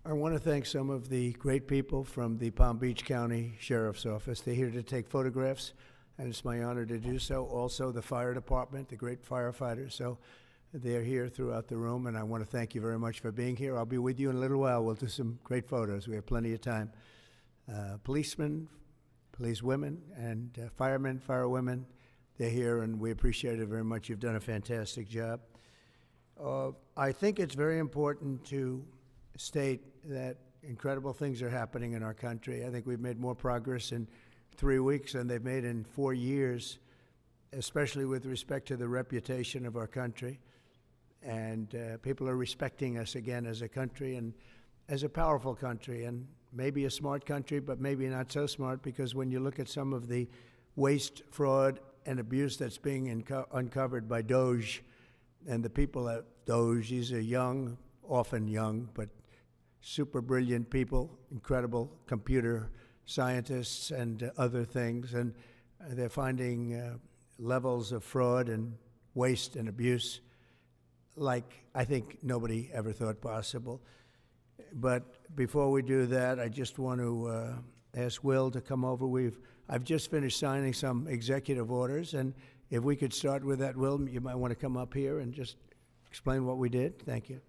I want to thank some of the great people from the Palm Beach County Sheriff's Office. They're here to take photographs, and it's my honor to do so. Also, the fire department, the great firefighters. So they're here throughout the room, and I want to thank you very much for being here. I'll be with you in a little while. We'll do some great photos. We have plenty of time. Policemen, policewomen, and firemen, firewomen, they're here, and we appreciate it very much. You've done a fantastic job. I think it's very important to state that incredible things are happening in our country. I think we've made more progress in 3 weeks than they've made in 4 years, especially with respect to the reputation of our country. And people are respecting us again as a country and as a powerful country, and maybe a smart country, but maybe not so smart, because when you look at some of the waste, fraud, and abuse that's being uncovered by DOGE, and the people at DOGE, these are young, often young, but super brilliant people, incredible computer scientists and other things, and they're finding levels of fraud and waste and abuse like I think nobody ever thought possible. But before we do that, I just want to ask Will to come over. I've just finished signing some executive orders, and if we could start with that, Will, you might want to come up here and just explain what we did. Thank you.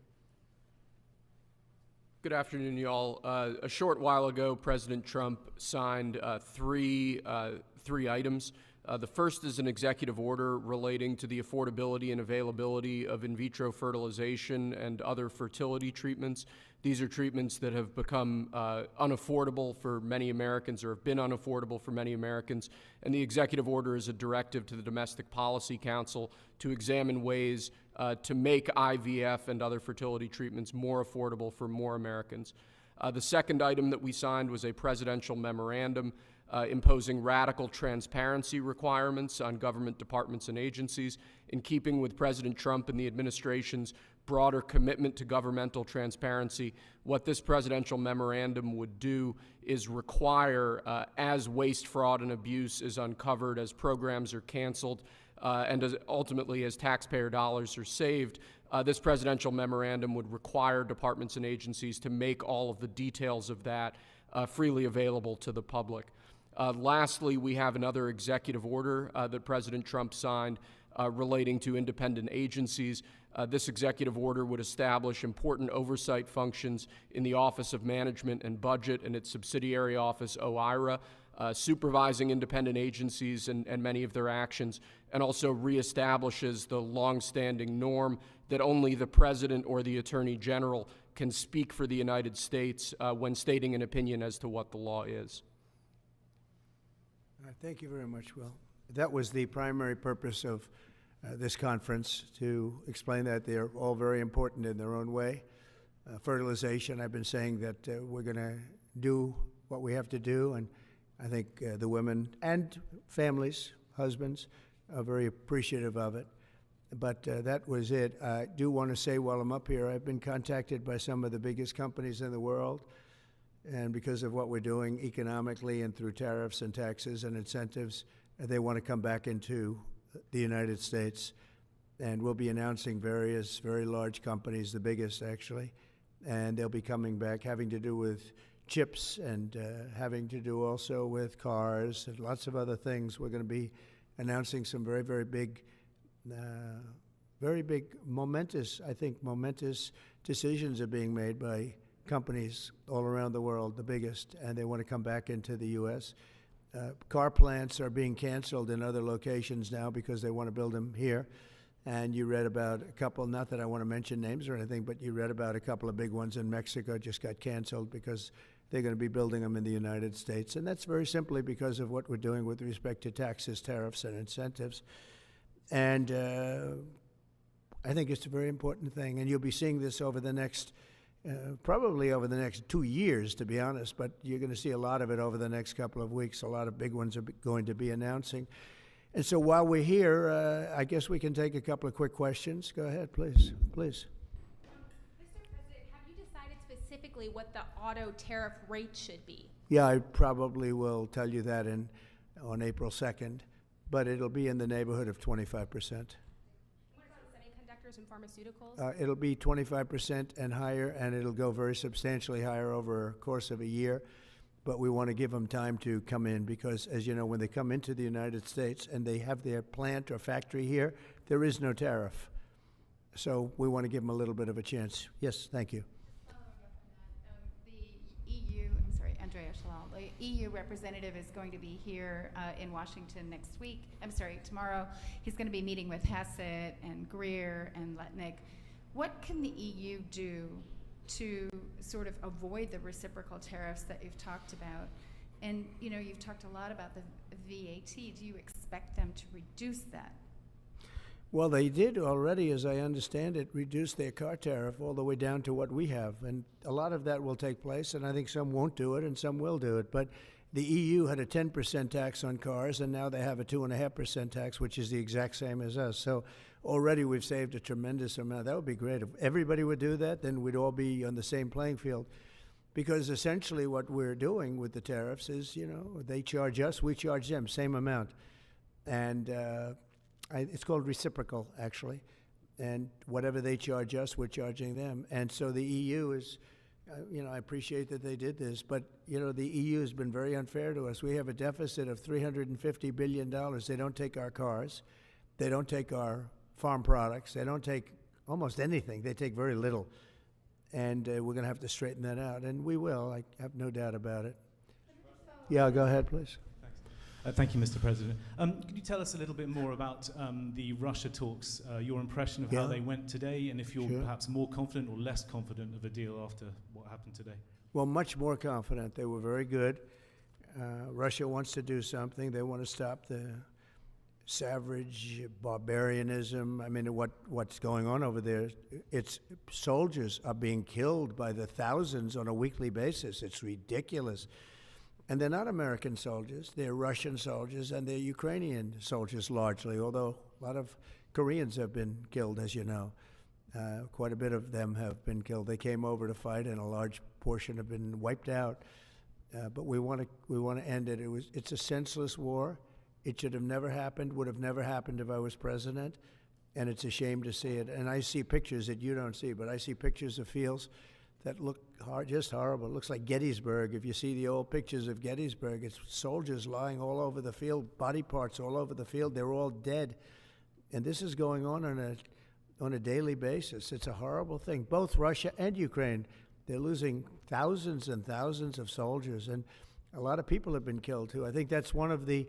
Good afternoon, y'all. A short while ago, President Trump signed three items. The first is an executive order relating to the affordability and availability of in vitro fertilization and other fertility treatments. These are treatments that have become unaffordable for many Americans, or have been unaffordable for many Americans. And the executive order is a directive to the Domestic Policy Council to examine ways to make IVF and other fertility treatments more affordable for more Americans. The second item that we signed was a presidential memorandum imposing radical transparency requirements on government departments and agencies, in keeping with President Trump and the administration's broader commitment to governmental transparency. What this presidential memorandum would do is require, as waste, fraud, and abuse is uncovered, as programs are canceled, and ultimately as taxpayer dollars are saved, this presidential memorandum would require departments and agencies to make all of the details of that freely available to the public. Lastly, we have another executive order that President Trump signed relating to independent agencies. This executive order would establish important oversight functions in the Office of Management and Budget and its subsidiary office, OIRA, supervising independent agencies and many of their actions, and also reestablishes the longstanding norm that only the President or the Attorney General can speak for the United States when stating an opinion as to what the law is. Thank you very much, Will. That was the primary purpose of this conference, to explain that they're all very important in their own way. Fertilization, I've been saying that we're going to do what we have to do, and I think the women and families, husbands, are very appreciative of it. But that was it. I do want to say while I'm up here, I've been contacted by some of the biggest companies in the world, and because of what we're doing economically and through tariffs and taxes and incentives, they want to come back into the United States. And we'll be announcing various very large companies, the biggest actually, and they'll be coming back, having to do with chips and having to do also with cars and lots of other things. We're going to be announcing some very, very big, momentous decisions are being made by companies all around the world, the biggest, and they want to come back into the U.S. Car plants are being canceled in other locations now because they want to build them here. And you read about a couple, not that I want to mention names or anything, but you read about a couple of big ones in Mexico just got canceled because they're going to be building them in the United States. And that's very simply because of what we're doing with respect to taxes, tariffs, and incentives. And I think it's a very important thing. And you'll be seeing this over the next, probably over the next 2 years, to be honest, but you're going to see a lot of it over the next couple of weeks. A lot of big ones are going to be announcing. And so while we're here, I guess we can take a couple of quick questions. Go ahead, please. Please. Mr. President, have you decided specifically what the auto tariff rate should be? Yeah, I probably will tell you that on April 2nd, but it'll be in the neighborhood of 25%. What about semiconductor factors and pharmaceuticals? It'll be 25% and higher, and it'll go very substantially higher over a course of a year. But we want to give them time to come in because, as you know, when they come into the United States and they have their plant or factory here, there is no tariff. So we want to give them a little bit of a chance. Yes, thank you. The EU, I'm sorry, Andrea Shalal, the EU representative is going to be here in Washington next week. I'm sorry, tomorrow. He's going to be meeting with Hassett and Greer and Letnick. What can the EU do to sort of avoid the reciprocal tariffs that you've talked about? And, you know, you've talked a lot about the VAT. Do you expect them to reduce that? Well, they did already, as I understand it, reduce their car tariff all the way down to what we have. And a lot of that will take place, and I think some won't do it and some will do it. But the EU had a 10% tax on cars, and now they have a 2.5% tax, which is the exact same as us. So already we've saved a tremendous amount. That would be great. If everybody would do that, then we'd all be on the same playing field. Because essentially what we're doing with the tariffs is, you know, they charge us, we charge them, same amount. And it's called reciprocal, actually. And whatever they charge us, we're charging them. And so the EU is, you know, I appreciate that they did this, but, you know, the EU has been very unfair to us. We have a deficit of $350 billion. They don't take our cars. They don't take our farm products. They don't take almost anything. They take very little. And we're going to have to straighten that out. And we will. I have no doubt about it. Yeah, go ahead, please. Thank you, Mr. President. Could you tell us a little bit more about the Russia talks, your impression of how they went today, and if you're perhaps more confident or less confident of a deal after what happened today? Well, much more confident. They were very good. Russia wants to do something. They want to stop the savage barbarianism. I mean, what's going on over there? It's soldiers are being killed by the thousands on a weekly basis. It's ridiculous. And they're not American soldiers. They're Russian soldiers, and they're Ukrainian soldiers largely, although a lot of Koreans have been killed, as you know. Quite a bit of them have been killed. They came over to fight, and a large portion have been wiped out. But we want to end it. It's a senseless war. It should have never happened, would have never happened if I was president, and it's a shame to see it. And I see pictures that you don't see, but I see pictures of fields that look just horrible. It looks like Gettysburg. If you see the old pictures of Gettysburg, it's soldiers lying all over the field, body parts all over the field. They're all dead. And this is going on a daily basis. It's a horrible thing. Both Russia and Ukraine, they're losing thousands and thousands of soldiers, and a lot of people have been killed too. I think that's one of the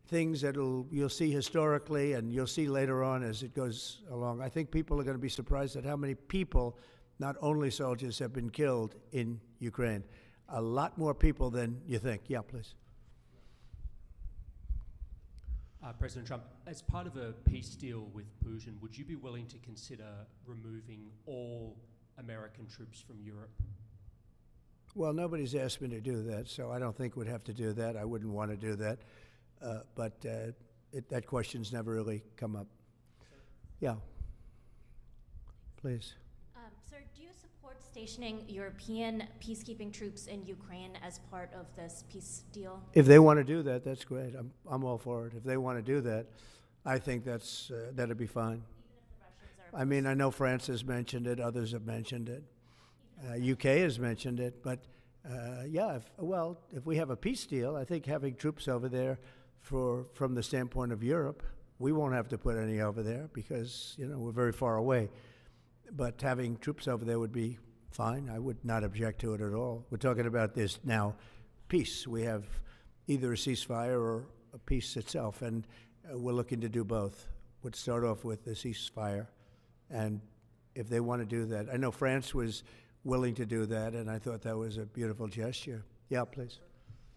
things that you'll see historically, and you'll see later on as it goes along. I think people are going to be surprised at how many people, not only soldiers, have been killed in Ukraine. A lot more people than you think. Yeah, please. President Trump, as part of a peace deal with Putin, would you be willing to consider removing all American troops from Europe? Well, nobody's asked me to do that, so I don't think we'd have to do that. I wouldn't want to do that. But that question's never really come up. Yeah. Please. Sir, do you support stationing European peacekeeping troops in Ukraine as part of this peace deal? If they want to do that, that's great. I'm all for it. If they want to do that, I think that'd be fine. Even if the Russians are I mean, I know France has mentioned it. Others have mentioned it. UK has mentioned it. But yeah, if we have a peace deal, I think having troops over there from the standpoint of Europe, we won't have to put any over there because, you know, we're very far away. But having troops over there would be fine. I would not object to it at all. We're talking about this now, peace. We have either a ceasefire or a peace itself, and we're looking to do both. We'd start off with the ceasefire, and if they want to do that. I know France was willing to do that, and I thought that was a beautiful gesture. Yeah, please.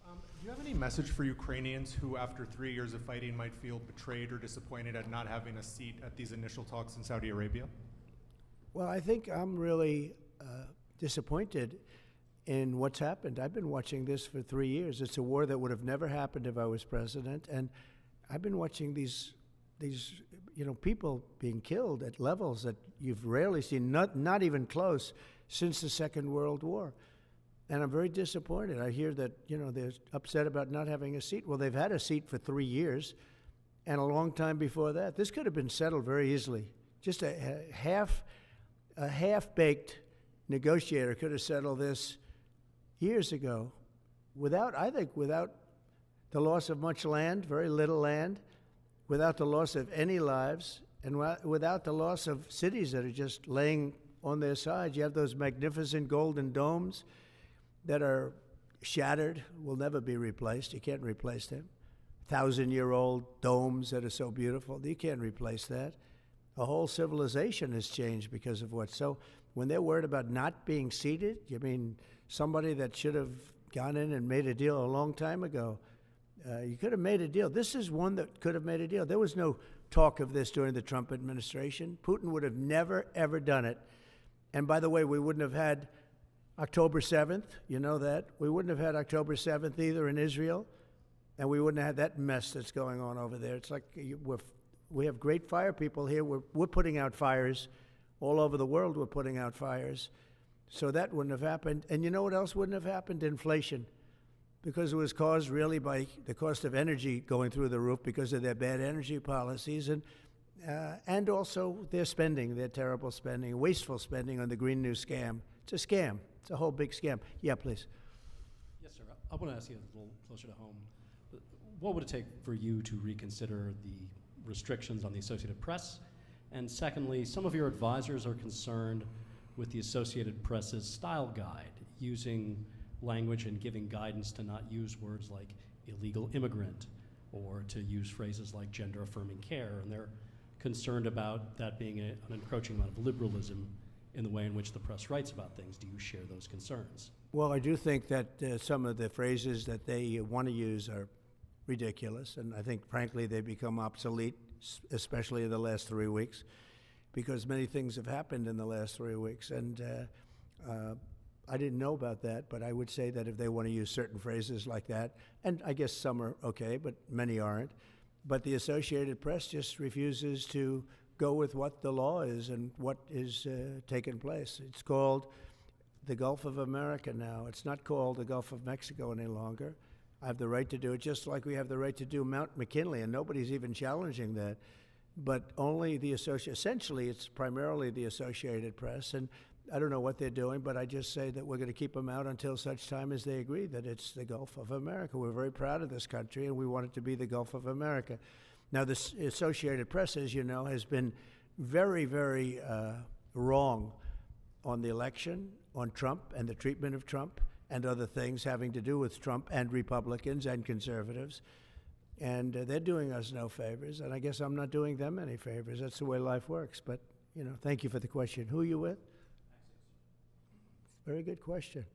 Do you have any message for Ukrainians who, after 3 years of fighting, might feel betrayed or disappointed at not having a seat at these initial talks in Saudi Arabia? Well, I think I'm really disappointed in what's happened. I've been watching this for 3 years. It's a war that would have never happened if I was president, and I've been watching these people being killed at levels that you've rarely seen, not even close, since the Second World War. And I'm very disappointed. I hear that, they're upset about not having a seat. Well, they've had a seat for 3 years and a long time before that. This could have been settled very easily, just a half-baked negotiator could have settled this years ago without the loss of much land, very little land, without the loss of any lives, and without the loss of cities that are just laying on their sides. You have those magnificent golden domes that are shattered, will never be replaced. You can't replace them. 1,000-year-old domes that are so beautiful, you can't replace that. A whole civilization has changed because of what. So when they're worried about not being seated, you mean somebody that should have gone in and made a deal a long time ago? You could have made a deal. This is one that could have made a deal. There was no talk of this during the Trump administration. Putin would have never, ever done it. And by the way, we wouldn't have had October 7th. You know that. We wouldn't have had October 7th either in Israel. And we wouldn't have had that mess that's going on over there. It's like we have great fire people here. We're putting out fires. All over the world we're putting out fires. So that wouldn't have happened. And you know what else wouldn't have happened? Inflation. Because it was caused really by the cost of energy going through the roof because of their bad energy policies and also their spending, their terrible spending, wasteful spending on the Green New Scam. It's a scam. It's a whole big scam. Yeah, please. Yes, sir. I want to ask you a little closer to home. What would it take for you to reconsider the restrictions on the Associated Press? And secondly, some of your advisors are concerned with the Associated Press's style guide, using language and giving guidance to not use words like illegal immigrant or to use phrases like gender-affirming care. And they're concerned about that being an encroaching amount of liberalism in the way in which the press writes about things. Do you share those concerns? Well, I do think that some of the phrases that they want to use are ridiculous, and I think, frankly, they become obsolete, especially in the last 3 weeks, because many things have happened in the last 3 weeks. And I didn't know about that, but I would say that if they want to use certain phrases like that, and I guess some are okay, but many aren't, but the Associated Press just refuses to go with what the law is and what is taking place. It's called the Gulf of America now. It's not called the Gulf of Mexico any longer. I have the right to do it, just like we have the right to do Mount McKinley, and nobody's even challenging that. But only the essentially, it's primarily the Associated Press, and I don't know what they're doing, but I just say that we're going to keep them out until such time as they agree that it's the Gulf of America. We're very proud of this country, and we want it to be the Gulf of America. Now, the Associated Press, as you know, has been very, very wrong on the election, on Trump and the treatment of Trump and other things having to do with Trump and Republicans and conservatives. And they're doing us no favors, and I guess I'm not doing them any favors. That's the way life works. But, thank you for the question. Who are you with? Very good question.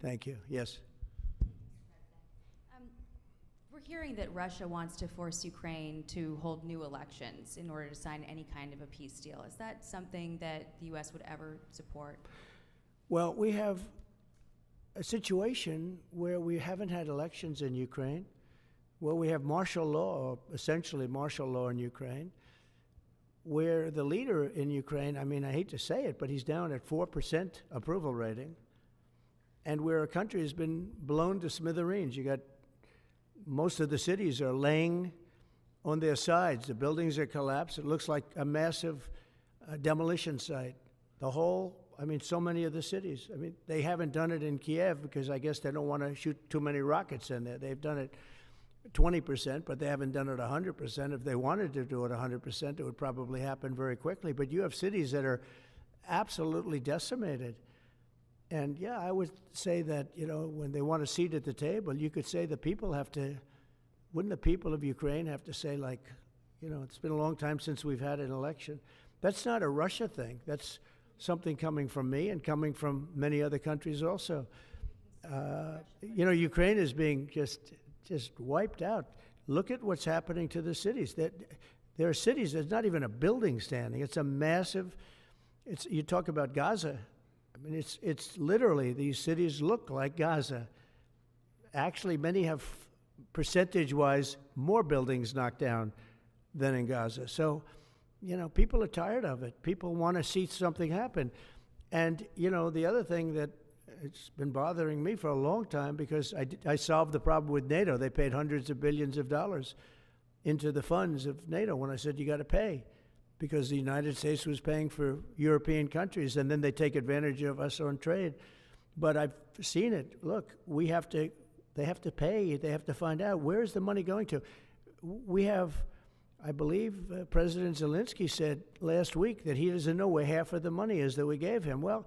Thank you. Yes. We're hearing that Russia wants to force Ukraine to hold new elections in order to sign any kind of a peace deal. Is that something that the U.S. would ever support? Well, we have a situation where we haven't had elections in Ukraine, where we have martial law, or essentially martial law in Ukraine, where the leader in Ukraine, I hate to say it, but he's down at 4% approval rating, and where a country has been blown to smithereens. You got most of the cities are laying on their sides. The buildings are collapsed. It looks like a massive demolition site. So many of the cities. They haven't done it in Kiev because I guess they don't want to shoot too many rockets in there. They've done it 20%, but they haven't done it 100%. If they wanted to do it 100%, it would probably happen very quickly. But you have cities that are absolutely decimated. And yeah, I would say that, when they want a seat at the table, you could say the people wouldn't the people of Ukraine have to say, it's been a long time since we've had an election. That's not a Russia thing. That's something coming from me and coming from many other countries also. Ukraine is being just wiped out. Look at what's happening to the cities. There are cities, there's not even a building standing. It's a massive, you talk about Gaza. It's literally, these cities look like Gaza. Actually, many have, percentage-wise, more buildings knocked down than in Gaza. So, people are tired of it. People want to see something happen. And, the other thing that it's been bothering me for a long time, because I solved the problem with NATO. They paid hundreds of billions of dollars into the funds of NATO when I said you got to pay. because the United States was paying for European countries, and then they take advantage of us on trade. But I've seen it. Look, they have to pay. They have to find out, where is the money going to? We have, I believe President Zelensky said last week that he doesn't know where half of the money is that we gave him. Well,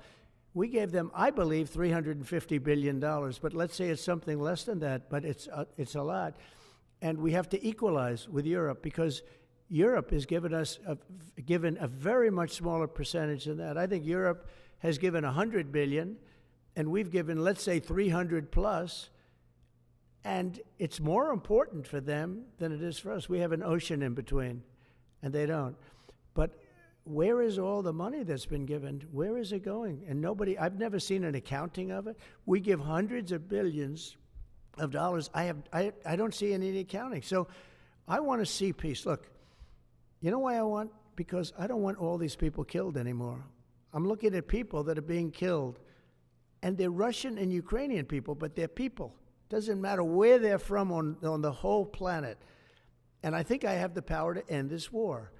we gave them, I believe, $350 billion, but let's say it's something less than that, but it's a lot. And we have to equalize with Europe, because Europe has given us given a very much smaller percentage than that. I think Europe has given $100 billion, and we've given, let's say, 300 plus, and it's more important for them than it is for us. We have an ocean in between, and they don't. But where is all the money that's been given? Where is it going? And nobody, I've never seen an accounting of it. We give hundreds of billions of dollars. I don't see any accounting. So I want to see peace. Look, you know why I want? Because I don't want all these people killed anymore. I'm looking at people that are being killed, and they're Russian and Ukrainian people, but they're people. Doesn't matter where they're from on the whole planet. And I think I have the power to end this war.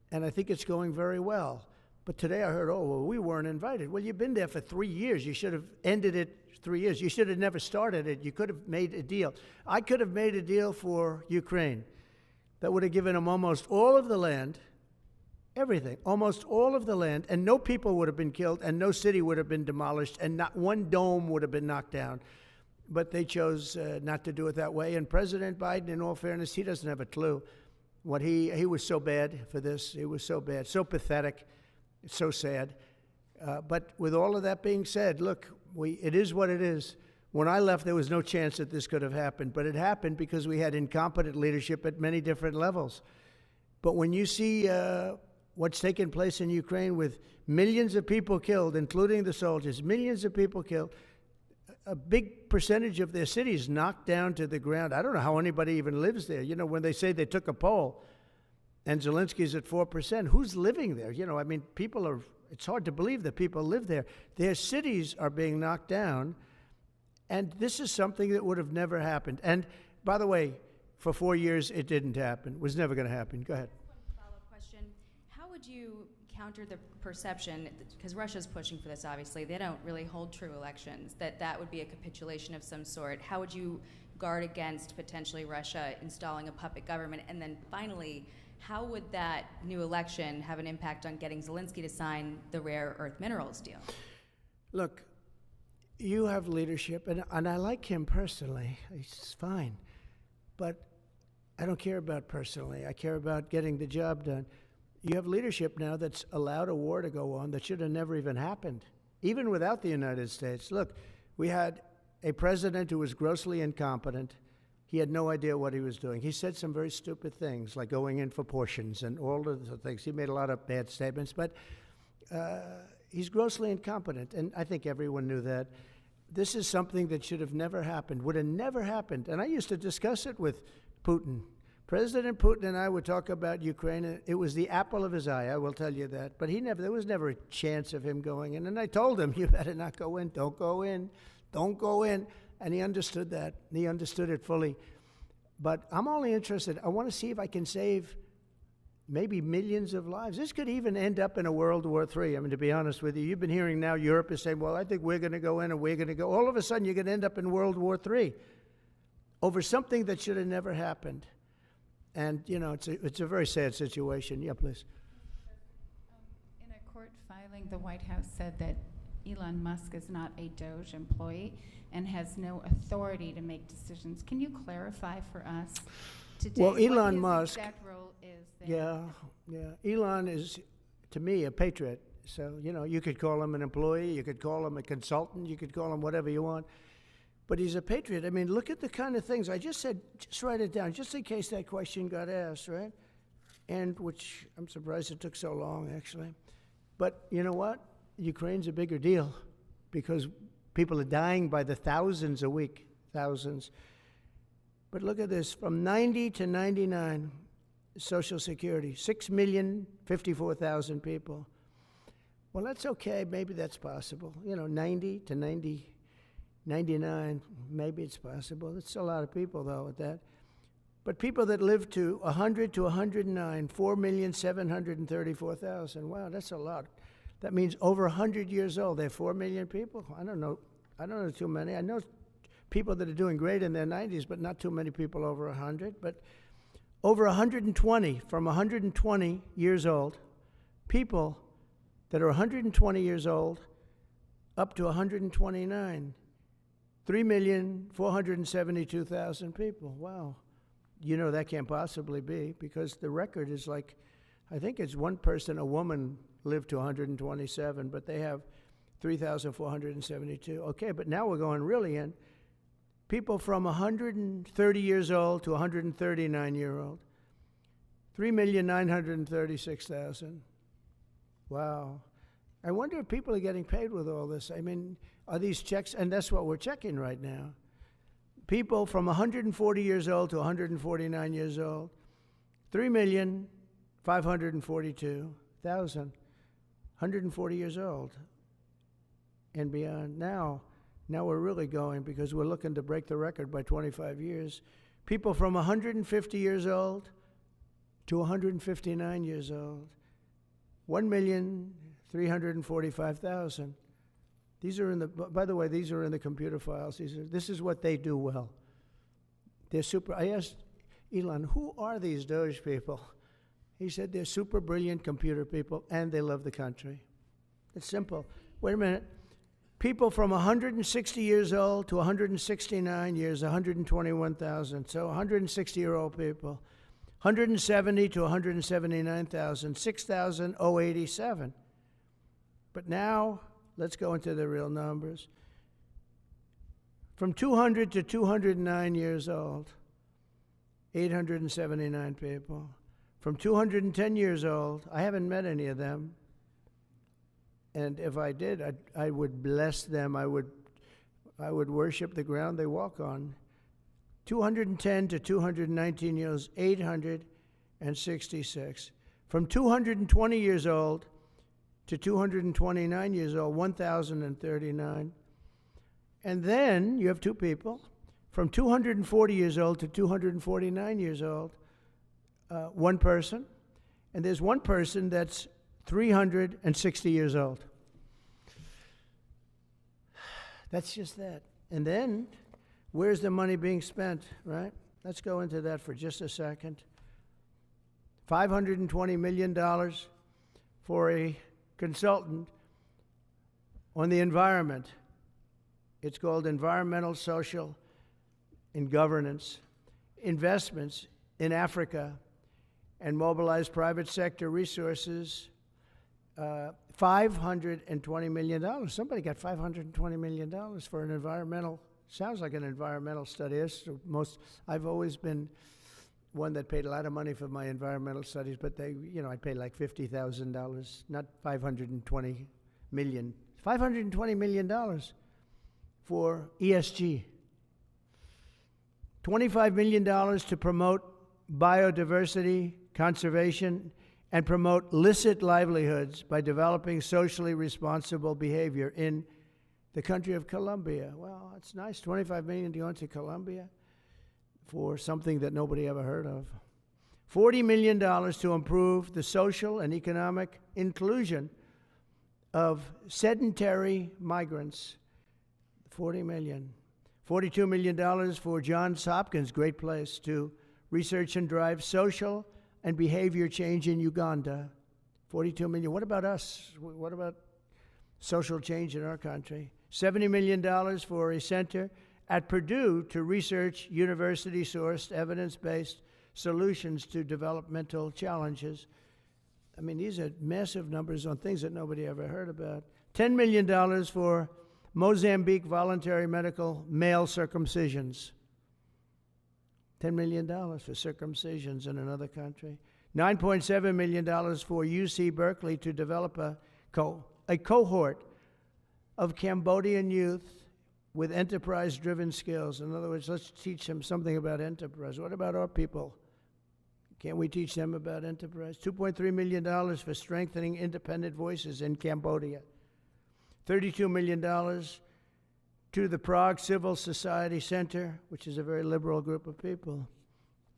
And I think it's going very well. But today I heard, oh, well, we weren't invited. Well, you've been there for 3 years. You should have ended it 3 years. You should have never started it. You could have made a deal. I could have made a deal for Ukraine that would have given them almost all of the land, everything, almost all of the land, and no people would have been killed, and no city would have been demolished, and not one dome would have been knocked down. But they chose not to do it that way. And President Biden, in all fairness, he doesn't have a clue. What he was so bad for this. He was so bad, so pathetic, so sad. But with all of that being said, look, it is what it is. When I left, there was no chance that this could have happened. But it happened because we had incompetent leadership at many different levels. But when you see what's taken place in Ukraine with millions of people killed, including the soldiers, millions of people killed, a big percentage of their cities knocked down to the ground. I don't know how anybody even lives there. You know, when they say they took a poll and Zelensky's at 4%, who's living there? You know, I mean, it's hard to believe that people live there. Their cities are being knocked down, and this is something that would have never happened. And by the way, for 4 years, it didn't happen. It was never going to happen. Go ahead. One follow-up question. How would you counter the perception, because Russia's pushing for this, obviously, they don't really hold true elections, that would be a capitulation of some sort. How would you guard against potentially Russia installing a puppet government? And then finally, how would that new election have an impact on getting Zelensky to sign the rare earth minerals deal? Look, you have leadership, and I like him personally. He's fine. But I don't care about personally. I care about getting the job done. You have leadership now that's allowed a war to go on that should have never even happened, even without the United States. Look, we had a president who was grossly incompetent. He had no idea what he was doing. He said some very stupid things, like going in for portions and all of the things. He made a lot of bad statements, but he's grossly incompetent, and I think everyone knew that. This is something that should have never happened, would have never happened. And I used to discuss it with Putin. President Putin and I would talk about Ukraine. It was the apple of his eye, I will tell you that. But there was never a chance of him going in. And I told him, you better not go in. Don't go in. Don't go in. And he understood that. He understood it fully. But I'm only interested, I want to see if I can save maybe millions of lives. This could even end up in a World War III. I mean, to be honest with you, you've been hearing now Europe is saying, well, I think we're going to go in and we're going to go. All of a sudden, you're going to end up in World War III over something that should have never happened. And, you know, it's a very sad situation. Yeah, please. In a court filing, the White House said that Elon Musk is not a DOGE employee and has no authority to make decisions. Can you clarify for us today well, what Elon his Musk, exact role is there? Yeah. Elon is, to me, a patriot. So, you know, you could call him an employee, you could call him a consultant, you could call him whatever you want. But he's a patriot. I mean, look at the kind of things. I just said, just write it down, just in case that question got asked, right? And which I'm surprised it took so long, actually. But you know what? Ukraine's a bigger deal because people are dying by the thousands a week, thousands. But look at this, from 90 to 99, Social Security, 6,054,000 people. Well, that's okay. Maybe that's possible. You know, 90 to 99, maybe it's possible. It's a lot of people, though, at that. But people that live to 100 to 109, 4,734,000. Wow, that's a lot. That means over 100 years old. They have 4 million people. I don't know too many. I know people that are doing great in their 90s, but not too many people over 100. But over 120, from 120 years old, people that are 120 years old up to 129, 3,472,000 people. Wow. You know that can't possibly be, because the record is like, I think it's one person, a woman, lived to 127, but they have 3,472. Okay, but now we're going really in. People from 130 years old to 139-year-old, 3,936,000. Wow. I wonder if people are getting paid with all this. I mean, are these checks? And that's what we're checking right now. People from 140 years old to 149 years old, 3,542,000, 140 years old and beyond. Now we're really going, because we're looking to break the record by 25 years. People from 150 years old to 159 years old, 1,345,000. These are in the, by the way, these are in the computer files. This is what they do well. They're super. I asked Elon, who are these DOGE people? He said they're super brilliant computer people and they love the country. It's simple. Wait a minute. People from 160 years old to 169 years, 121,000. So 160-year-old people. 170 to 179,000, 6,087. But now, let's go into the real numbers. From 200 to 209 years old, 879 people. From 210 years old, I haven't met any of them. And if I did, I would bless them. I would worship the ground they walk on. 210 to 219 years, 866. From 220 years old to 229 years old, 1,039. And then you have two people, from 240 years old to 249 years old, one person. And there's one person that's 360 years old. That's just that. And then, where's the money being spent, right? Let's go into that for just a second. $520 million for a consultant on the environment. It's called Environmental, Social, and Governance. Investments in Africa and mobilize private sector resources. $520 million. Somebody got $520 million for an environmental, sounds like an environmental study. I've always been one that paid a lot of money for my environmental studies, but I paid like $50,000, not $520 million. $520 million for ESG. $25 million to promote biodiversity, conservation, and promote licit livelihoods by developing socially responsible behavior in the country of Colombia. Well, it's nice, $25 million to go into Colombia for something that nobody ever heard of. $40 million to improve the social and economic inclusion of sedentary migrants. $40 million. $42 million for Johns Hopkins, great place, to research and drive social and behavior change in Uganda. $42 million. What about us? What about social change in our country? $70 million for a center at Purdue to research university-sourced, evidence-based solutions to developmental challenges. I mean, these are massive numbers on things that nobody ever heard about. $10 million for Mozambique voluntary medical male circumcisions. $10 million for circumcisions in another country. $9.7 million for UC Berkeley to develop a cohort of Cambodian youth with enterprise-driven skills. In other words, let's teach them something about enterprise. What about our people? Can't we teach them about enterprise? $2.3 million for strengthening independent voices in Cambodia. $32 million to the Prague Civil Society Center, which is a very liberal group of people.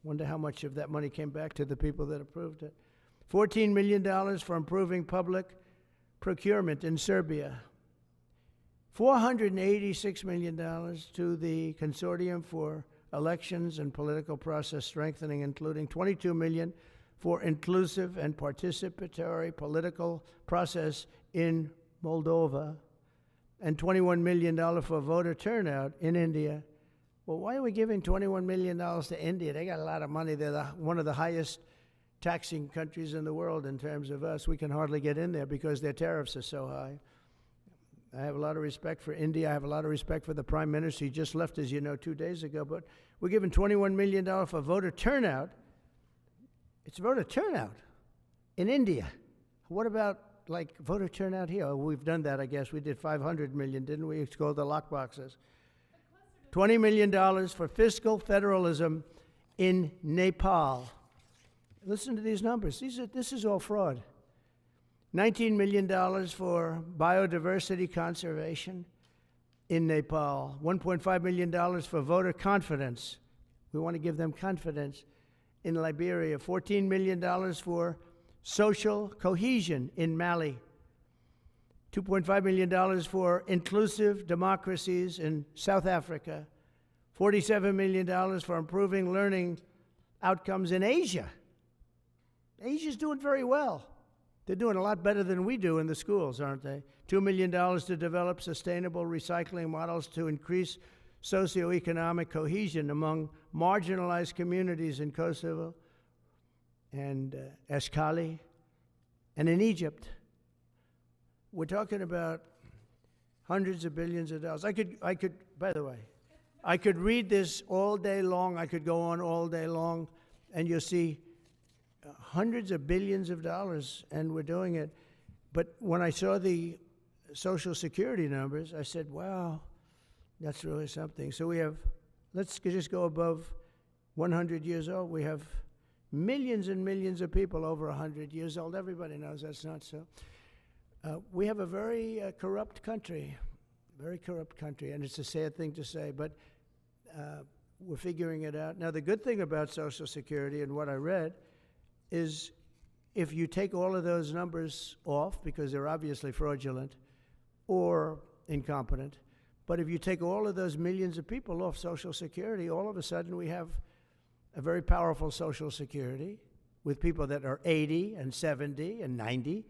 Wonder how much of that money came back to the people that approved it. $14 million for improving public procurement in Serbia. $486 million to the Consortium for Elections and Political Process Strengthening, including $22 million for inclusive and participatory political process in Moldova, and $21 million for voter turnout in India. Well, why are we giving $21 million to India? They got a lot of money. They're one of the highest taxing countries in the world in terms of us. We can hardly get in there because their tariffs are so high. I have a lot of respect for India. I have a lot of respect for the Prime Minister. He just left, as you know, 2 days ago. But we're giving $21 million for voter turnout. It's voter turnout in India. What about, like, voter turnout here? Oh, we've done that, I guess. We did $500 million, didn't we? It's called the lockboxes. $20 million for fiscal federalism in Nepal. Listen to these numbers. This is all fraud. $19 million for biodiversity conservation in Nepal. $1.5 million for voter confidence. We want to give them confidence in Liberia. $14 million for social cohesion in Mali. $2.5 million for inclusive democracies in South Africa. $47 million for improving learning outcomes in Asia. Asia's doing very well. They're doing a lot better than we do in the schools, aren't they? $2 million to develop sustainable recycling models to increase socioeconomic cohesion among marginalized communities in Kosovo and Eshkali and in Egypt. We're talking about hundreds of billions of dollars. I could, by the way, I could read this all day long. I could go on all day long, and you'll see hundreds of billions of dollars, and we're doing it. But when I saw the Social Security numbers, I said, wow, that's really something. So we have, let's just go above 100 years old. We have millions and millions of people over 100 years old. Everybody knows that's not so. We have a very corrupt country, and it's a sad thing to say, but we're figuring it out. Now, the good thing about Social Security and what I read is if you take all of those numbers off, because they're obviously fraudulent or incompetent, but if you take all of those millions of people off Social Security, all of a sudden we have a very powerful Social Security with people that are 80 and 70 and 90,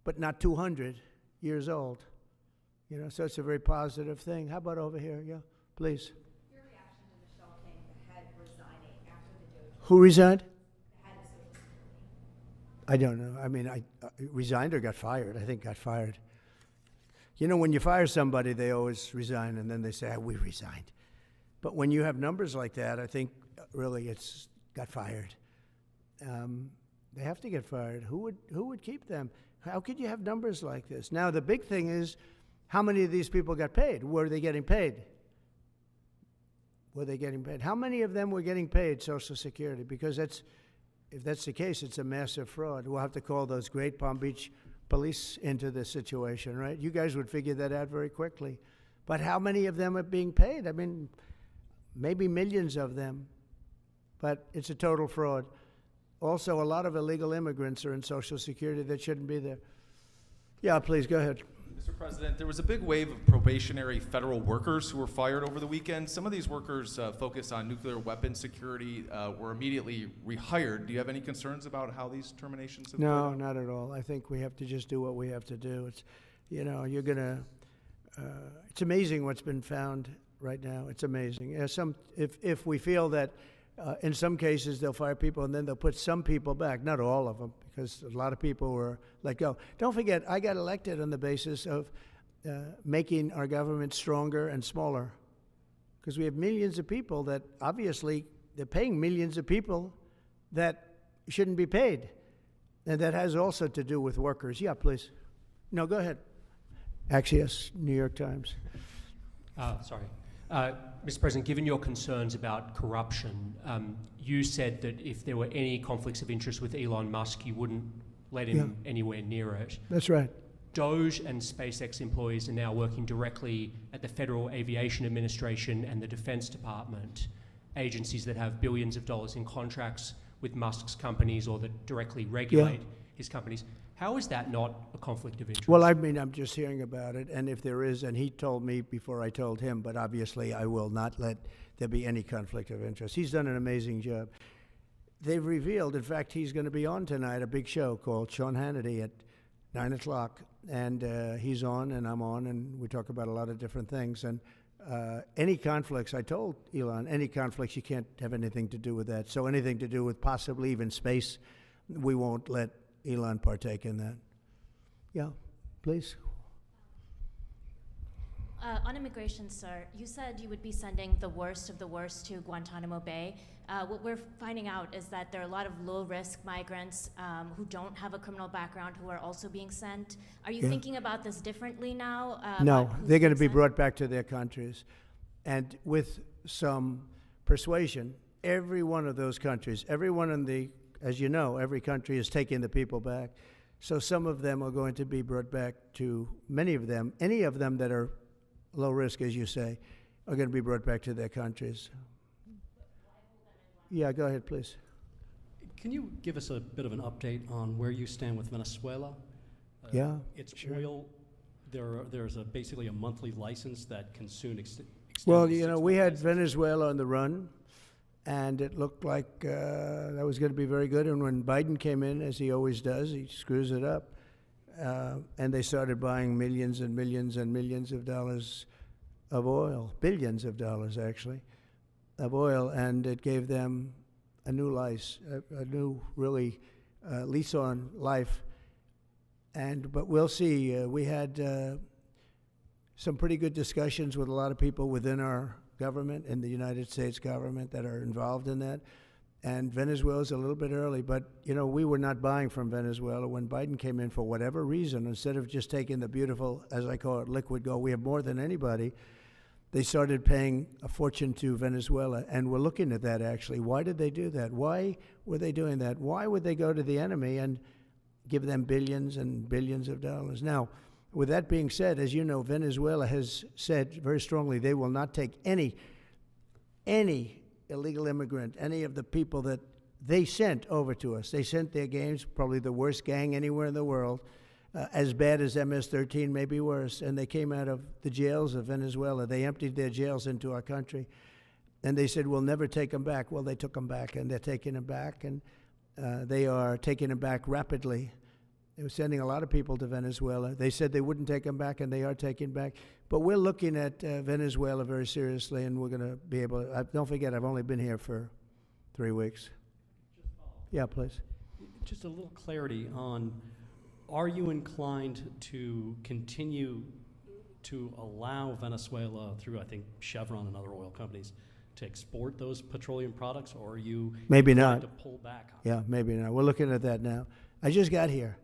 but not 200 years old. You know, so it's a very positive thing. How about over here? Yeah, please. Your reaction to Michelle King, the head, resigning after the DOGE? Who resigned? The head of Social Security. I don't know. I mean, I resigned or got fired. I think got fired. You know, when you fire somebody, they always resign, and then they say, we resigned. But when you have numbers like that, I think really it's got fired. They have to get fired. Who would keep them? How could you have numbers like this? Now, the big thing is, how many of these people got paid? Were they getting paid? Were they getting paid? How many of them were getting paid Social Security? Because if that's the case, it's a massive fraud. We'll have to call those great Palm Beach police into this situation, right? You guys would figure that out very quickly. But how many of them are being paid? I mean, maybe millions of them, but it's a total fraud. Also, a lot of illegal immigrants are in Social Security that shouldn't be there. Yeah, please, go ahead. Mr. President, there was a big wave of probationary federal workers who were fired over the weekend. Some of these workers focused on nuclear weapons security, were immediately rehired. Do you have any concerns about how these terminations have played out? No, not at all. I think we have to just do what we have to do. It's, you know, you're gonna, it's amazing what's been found right now. It's amazing. If we feel that in some cases they'll fire people and then they'll put some people back, not all of them, because a lot of people were let go. Don't forget, I got elected on the basis of making our government stronger and smaller, because we have millions of people that obviously they're paying millions of people that shouldn't be paid. And that has also to do with workers. Yeah, please. No, go ahead. Axios, New York Times. Sorry. Mr. President, given your concerns about corruption, you said that if there were any conflicts of interest with Elon Musk, you wouldn't let him anywhere near it. That's right. DOGE and SpaceX employees are now working directly at the Federal Aviation Administration and the Defense Department. agencies that have billions of dollars in contracts with Musk's companies or that directly regulate his companies. How is that not a conflict of interest? Well, I mean, I'm just hearing about it, and if there is, and he told me before I told him, but obviously I will not let there be any conflict of interest. He's done an amazing job. They've revealed, in fact, he's going to be on tonight, a big show called Sean Hannity at 9 o'clock, and he's on and I'm on, and we talk about a lot of different things. And any conflicts, I told Elon, any conflicts, you can't have anything to do with that. So anything to do with possibly even space, we won't let Elon partake in that. Yeah, please. On immigration, sir, you said you would be sending the worst of the worst to Guantanamo Bay. What we're finding out is that there are a lot of low-risk migrants who don't have a criminal background who are also being sent. Are you thinking about this differently now? No, they're going to be brought back to their countries. And with some persuasion, every one of those countries, everyone in the, as you know, every country is taking the people back. So some of them are going to be brought back to, many of them, any of them that are low risk, as you say, are going to be brought back to their countries. Yeah, go ahead, please. Can you give us a bit of an update on where you stand with Venezuela? Yeah, It's sure. oil. There's basically a monthly license that can soon extend. Well, you know, we had Venezuela on the run, and it looked like that was going to be very good. And when Biden came in, as he always does, he screws it up. And they started buying millions and millions and millions of dollars of oil, billions of dollars actually, of oil, and it gave them a new life, a new really lease on life. But we'll see. We had some pretty good discussions with a lot of people within our government, in the United States government, that are involved in that. And Venezuela's a little bit early, but, you know, we were not buying from Venezuela when Biden came in for whatever reason. Instead of just taking the beautiful, as I call it, liquid gold, we have more than anybody, they started paying a fortune to Venezuela, and we're looking at that, actually. Why did they do that? Why were they doing that? Why would they go to the enemy and give them billions and billions of dollars? Now, with that being said, as you know, Venezuela has said very strongly they will not take any illegal immigrant, any of the people that they sent over to us. They sent their gangs, probably the worst gang anywhere in the world, as bad as MS-13, maybe worse, and they came out of the jails of Venezuela. They emptied their jails into our country, and they said, we'll never take them back. Well, they took them back, and they're taking them back, and they are taking them back rapidly. They were sending a lot of people to Venezuela. They said they wouldn't take them back, and they are taking back. But we're looking at Venezuela very seriously, and we're going to be able to. Don't forget, I've only been here for 3 weeks. Yeah, please. Just a little clarity on, are you inclined to continue to allow Venezuela, through, I think, Chevron and other oil companies, to export those petroleum products, or are you maybe inclined not to pull back on Yeah, maybe not. We're looking at that now. I just got here.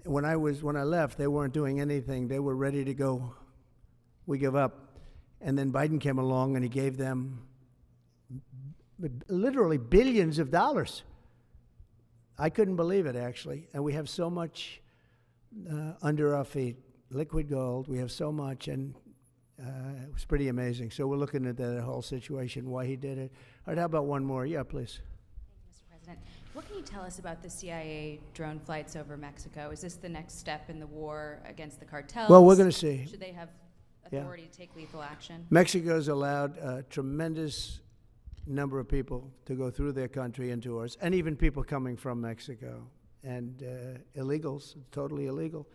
When I left, they weren't doing anything. They were ready to go. We give up. And then Biden came along and he gave them literally billions of dollars. I couldn't believe it, actually. And we have so much under our feet, liquid gold. We have so much, and it was pretty amazing. So we're looking at that whole situation, why he did it. All right, how about one more? Yeah, please. Thank you, Mr. President. What can you tell us about the CIA drone flights over Mexico? Is this the next step in the war against the cartels? Well, we're going to see. Should they have authority to take lethal action? Mexico's allowed a tremendous number of people to go through their country into ours, and even people coming from Mexico, and illegals, totally illegal.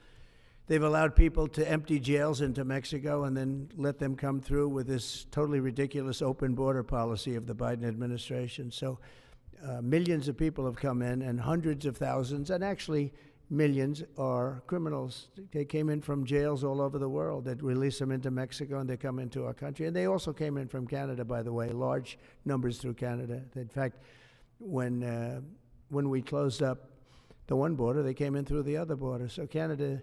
They've allowed people to empty jails into Mexico and then let them come through with this totally ridiculous open border policy of the Biden administration. So millions of people have come in, and hundreds of thousands, and actually millions, are criminals. They came in from jails all over the world. They'd release them into Mexico, and they come into our country. And they also came in from Canada, by the way, large numbers through Canada. In fact, when we closed up the one border, they came in through the other border. So Canada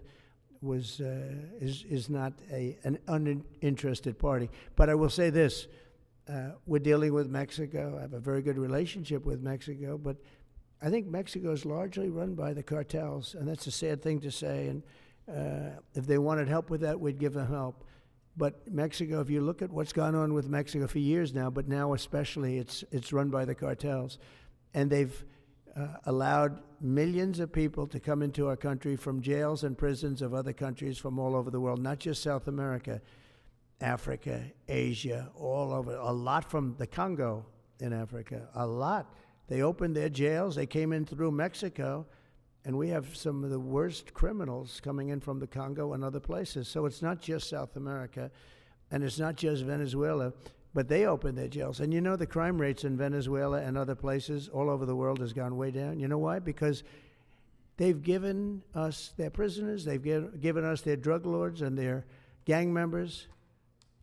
is not an uninterested party. But I will say this. We're dealing with Mexico. I have a very good relationship with Mexico, but I think Mexico is largely run by the cartels, and that's a sad thing to say. And if they wanted help with that, we'd give them help. But Mexico, if you look at what's gone on with Mexico for years now, but now especially, it's run by the cartels. And they've allowed millions of people to come into our country from jails and prisons of other countries from all over the world, not just South America, Africa, Asia, all over. A lot from the Congo in Africa, a lot. They opened their jails. They came in through Mexico. And we have some of the worst criminals coming in from the Congo and other places. So it's not just South America, and it's not just Venezuela, but they opened their jails. And you know the crime rates in Venezuela and other places all over the world has gone way down. You know why? Because they've given us their prisoners, they've given us their drug lords and their gang members,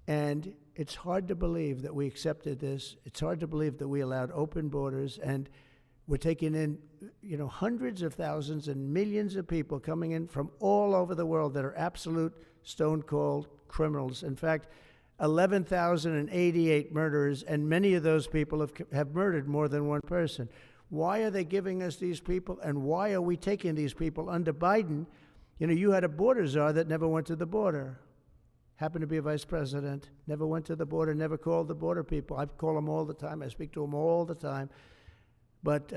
and it's hard to believe that we accepted this. It's hard to believe that we allowed open borders, and we're taking in, hundreds of thousands and millions of people coming in from all over the world that are absolute stone-cold criminals. In fact, 11,088 murderers, and many of those people have murdered more than one person. Why are they giving us these people, and why are we taking these people under Biden? You had a border czar that never went to the border. Happened to be a vice president, never went to the border, never called the border people. I call them all the time. I speak to them all the time. But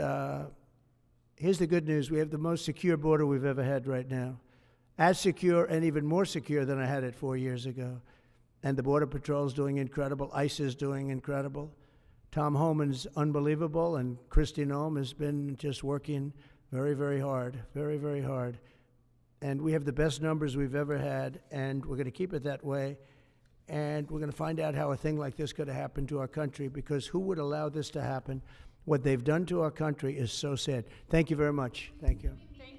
here's the good news. We have the most secure border we've ever had right now. As secure and even more secure than I had it 4 years ago. And the Border Patrol is doing incredible. ICE is doing incredible. Tom Homan's unbelievable, and Kristi Noem has been just working very, very hard, very, very hard. And we have the best numbers we've ever had, and we're going to keep it that way. And we're going to find out how a thing like this could have happened to our country, because who would allow this to happen? What they've done to our country is so sad. Thank you very much. Thank you. Thank